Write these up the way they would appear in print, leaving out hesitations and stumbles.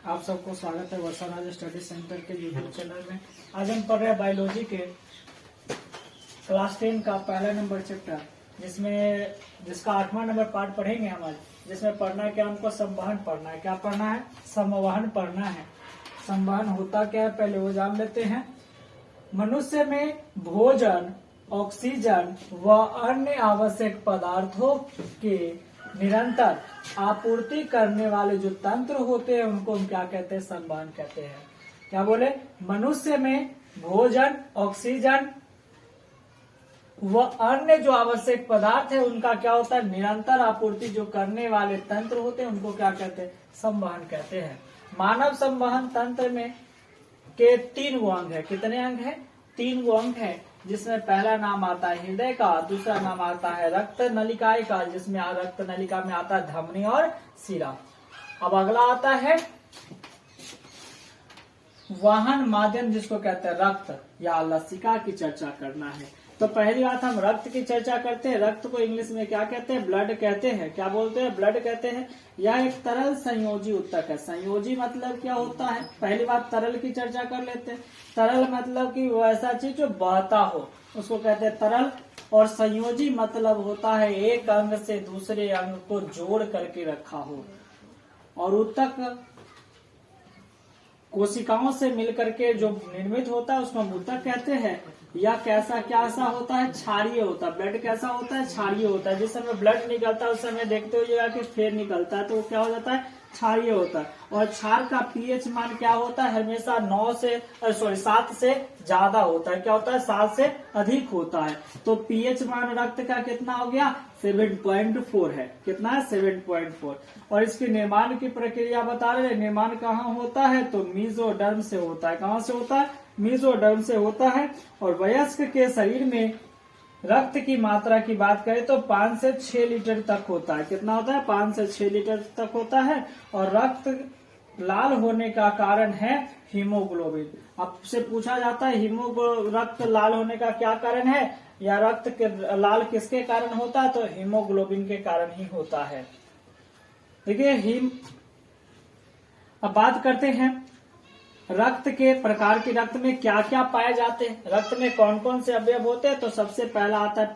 आप सबको स्वागत है वर्षाराज स्टडी सेंटर के यूट्यूब चैनल में। आज हम पढ़ रहे हैं बायोलॉजी के क्लास 10 का पहला नंबर चैप्टर, जिसका 8वां नंबर पार्ट पढ़ेंगे हम आज। जिसमें पढ़ना है क्या, हमको संवहन पढ़ना है। क्या पढ़ना है? संवहन पढ़ना है। संवहन होता क्या है पहले वो जान लेते हैं। मनुष्य में भोजन, ऑक्सीजन व अन्य आवश्यक पदार्थों के निरंतर आपूर्ति करने वाले जो तंत्र होते हैं उनको हम क्या कहते हैं? संवहन कहते हैं। क्या बोले? मनुष्य में भोजन, ऑक्सीजन व अन्य जो आवश्यक पदार्थ है उनका क्या होता है? निरंतर आपूर्ति जो करने वाले तंत्र होते हैं उनको क्या कहते हैं? संवहन कहते हैं। मानव संवहन तंत्र में के 3 गो अंग है। कितने अंग है? 3 गो अंग है, जिसमें पहला नाम आता है हृदय का, दूसरा नाम आता है रक्त नलिकाएं का, जिसमें रक्त नलिका में आता है धमनी और शिरा। अब अगला आता है वाहन माध्यम, जिसको कहते हैं रक्त या लसिका की चर्चा करना है। तो पहली बात हम रक्त की चर्चा करते हैं। रक्त को इंग्लिश में क्या कहते हैं? ब्लड कहते हैं। क्या बोलते हैं? ब्लड कहते हैं। यह एक तरल संयोजी उत्तक है। संयोजी मतलब क्या होता है? पहली बात तरल की चर्चा कर लेते हैं। तरल मतलब कि वो ऐसा चीज जो बहता हो, उसको कहते हैं तरल। और संयोजी मतलब होता है एक अंग से दूसरे अंग को जोड़ करके रखा हो। और उत्तक कोशिकाओं से मिलकर के जो निर्मित होता है उसको हम उत्तक कहते हैं। या कैसा होता है? क्षारीय होता है। ब्लड कैसा होता है? क्षारीय होता है। जिस समय ब्लड निकलता है उस समय देखते हो कि फेर निकलता है, तो वो क्या हो जाता है? क्षारीय होता है। और क्षार का पीएच मान क्या होता है? हमेशा 7 से ज्यादा होता है। क्या होता है? 7 से अधिक होता है। तो पीएच मान रक्त का कितना हो गया? 7.4 है। कितना है? 7.4। और इसके निर्माण की प्रक्रिया बता रहे हैं। निर्माण कहाँ होता है? तो मीजोडर्म से होता है। कहाँ से होता है? मीजोडर्म से होता है। और वयस्क के शरीर में रक्त की मात्रा की बात करें तो 5 से 6 लीटर तक होता है। कितना होता है? 5 से 6 लीटर तक होता है। और रक्त लाल होने का कारण है हीमोग्लोबिन। आपसे पूछा जाता है रक्त लाल होने का क्या कारण है, या रक्त के लाल किसके कारण होता है? तो हीमोग्लोबिन के कारण ही होता है। देखिए अब बात करते हैं रक्त के प्रकार के। रक्त में क्या क्या पाए जाते हैं? रक्त में कौन कौन से अवयव होते हैं? तो सबसे पहला आता है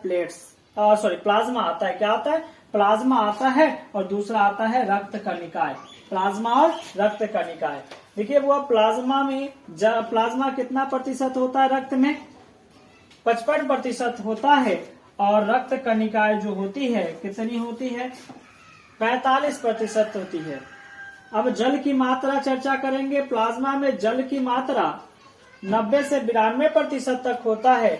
प्लाज्मा आता है। क्या आता है? प्लाज्मा आता है। और दूसरा आता है रक्त कणिकाएं। प्लाज्मा और रक्त कणिकाएं। देखिए वो प्लाज्मा कितना प्रतिशत होता है रक्त में? 55% होता है। और रक्त कणिकाएं जो होती है कितनी होती है? 45% होती है। अब जल की मात्रा चर्चा करेंगे। प्लाज्मा में जल की मात्रा 90 से 92% तक होता है।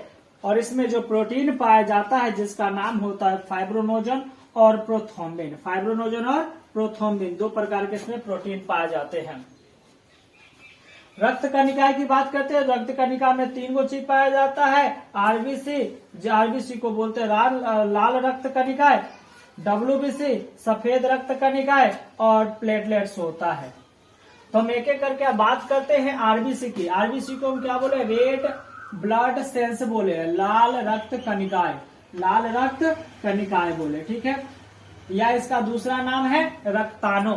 और इसमें जो प्रोटीन पाया जाता है जिसका नाम होता है फाइब्रोनोजन और प्रोथ्रोम्बिन। फाइब्रोनोजन और प्रोथ्रोम्बिन 2 प्रकार के इसमें प्रोटीन पाए जाते हैं। रक्त कणिका की बात करते हैं। रक्त कणिका में 3 गो चीज पाया जाता है। आरबीसी को बोलते हैं लाल रक्त कणिकाएं, WBC सफेद रक्त कणिकाएं, और प्लेटलेट्स होता है। तो हम एक एक करके बात करते हैं आरबीसी की। आरबीसी को हम क्या बोले? रेड ब्लड सेल्स बोले, लाल रक्त कणिकाएं। लाल रक्त कणिकाएं बोले, ठीक है। या इसका दूसरा नाम है रक्ताणु।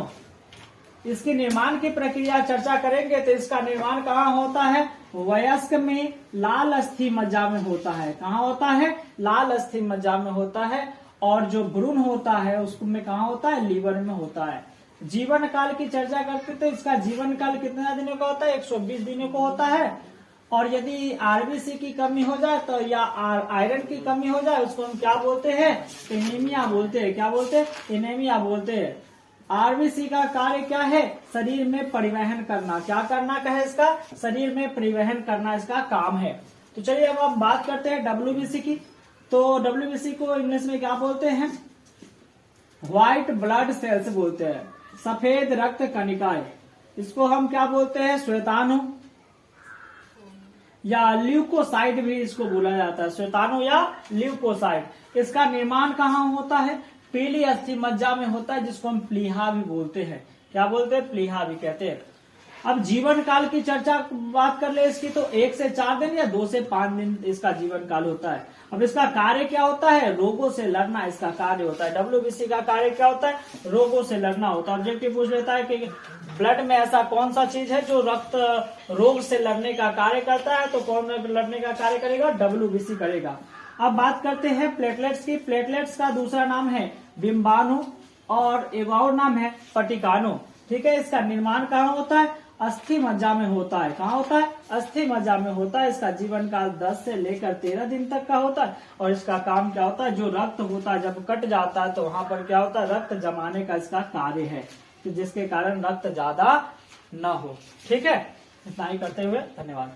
इसकी निर्माण की प्रक्रिया चर्चा करेंगे तो इसका निर्माण कहाँ होता है? वयस्क में लाल अस्थि मज्जा में होता है। कहाँ होता है? लाल अस्थि मज्जा में होता है। और जो भ्रूण होता है उसमें कहाँ होता है? लीवर में होता है। जीवन काल की चर्चा करते तो इसका जीवन काल कितना दिनों का होता है? 120 दिनों का होता है। और यदि आरबीसी की कमी हो जाए तो या आयरन की कमी हो जाए उसको हम क्या बोलते हैं? एनीमिया बोलते हैं। क्या बोलते हैं? एनीमिया बोलते हैं। आरबीसी का कार्य क्या है? शरीर में परिवहन करना। क्या करना का है इसका? शरीर में परिवहन करना इसका काम है। तो चलिए अब हम बात करते हैं WBC की। तो WBC को इंग्लिश में क्या बोलते हैं? व्हाइट ब्लड सेल्स बोलते हैं। सफेद रक्त कणिकाएं। इसको हम क्या बोलते हैं? श्वेताणु या ल्यूकोसाइट भी इसको बोला जाता है। श्वेताणु या ल्यूकोसाइट। इसका निर्माण कहाँ होता है? पीली अस्थि मज्जा में होता है, जिसको हम प्लीहा भी बोलते हैं। क्या बोलते हैं? प्लीहा भी कहते हैं। अब जीवन काल की चर्चा बात कर ले इसकी, तो 1 से 4 दिन या 2 से 5 दिन इसका जीवन काल होता है। अब इसका कार्य क्या होता है, रोगों से लड़ना इसका कार्य होता है। WBC का कार्य क्या होता है, रोगों से लड़ना होता है। ऑब्जेक्टिव पूछ लेता है कि ब्लड में ऐसा कौन सा चीज है जो रक्त रोग से लड़ने का कार्य करता है, तो कौन लड़ने का कार्य करेगा, WBC करेगा। अब बात करते हैं प्लेटलेट्स की। प्लेटलेट्स का दूसरा नाम है बिंबाणु और एक और नाम है पटिकाणु। ठीक है, इसका निर्माण कहाँ होता है, अस्थि मज्जा में होता है। कहाँ होता है, अस्थि मज्जा में होता है। इसका जीवन काल 10 से लेकर 13 दिन तक का होता है। और इसका काम क्या होता है, जो रक्त होता है जब कट जाता है तो वहां पर क्या होता है, रक्त जमाने का इसका कार्य है, तो जिसके कारण रक्त ज्यादा न हो। ठीक है, इतना ही करते हुए धन्यवाद।